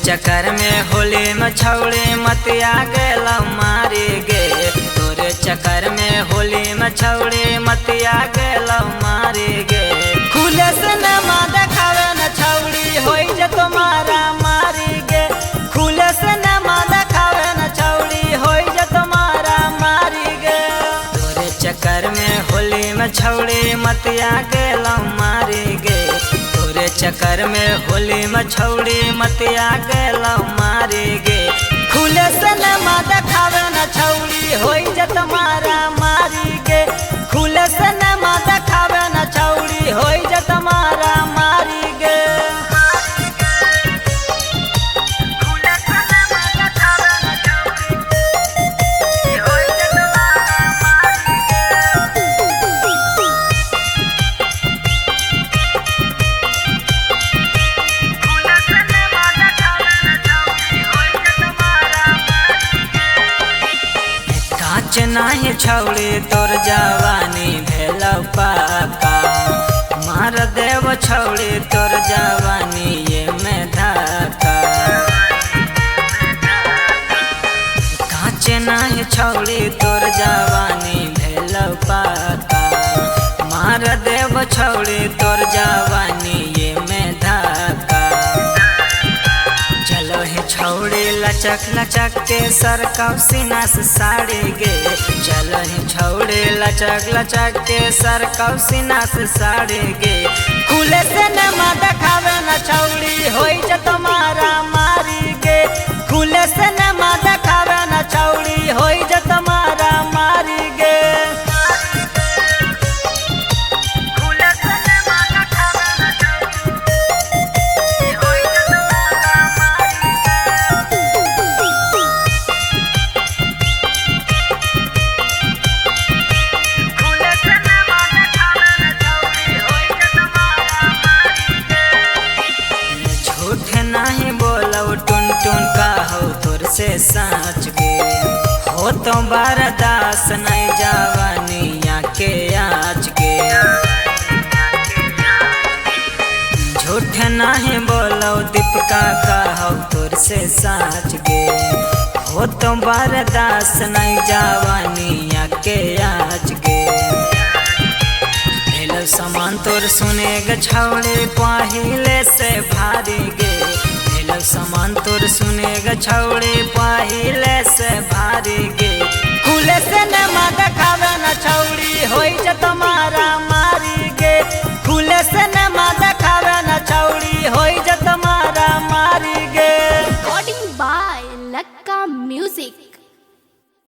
चक्कर में होली में छौड़े मतिया गेल मारे गे। तोरे चक्कर में होली में छौड़े मतिया गेल मारे गे। खुले से न माँ देखावे न छौड़ी होई जे तुम्हारा मारी गे। खुले से न माँ देखावे न छौड़ी होई जे तुम्हारा मारी गे। तोरे चक्कर में होली में छौड़े मतिया गेल मारे गे। तोरे चक्कर में होली में छौड़ी मतिया गेल मारे गे। खुले से न माँ देखावे न छौड़ी होई जे तुम्हारा मारी गे। खुले से न माँ देखावे न छौड़ी होई जे तुम्हारा मारी गे। नाही छौड़ी तोर जवानी भेल पाका। मार देव छौड़ी तोर जवानी ये में धाका। कांच नाही छौड़ी तोर जवानी भेल पाका। मार देव छौड़ी तोर जवानी ये में धाका। चलो हे छौड़ी लचक लचक के सरकाव सीना से साड़ी गे। चलो हे छौड़ी लचक लचक के सरकाव सीना से साड़ी गे। खुले से न माँ देखावे न छौड़ी होई जे तुम्हारा मारी गे। खुले से न माँ देखावे न छौड़ी होई जे तुम्हारा मारी गे। नहीं बोलो टुन टुन का हो तोर से साँच गे। हो तो बरदास नहीं जवानिया के आज गे। झूठ नहीं बोलो दीपका का हो तोर से साँच गे। हो तो बरदास नहीं जवानिया के आज गे। समान तोर सुने ग छौड़े पहिले से भारी गे। समान तोर सुने ग छौड़े पहिले से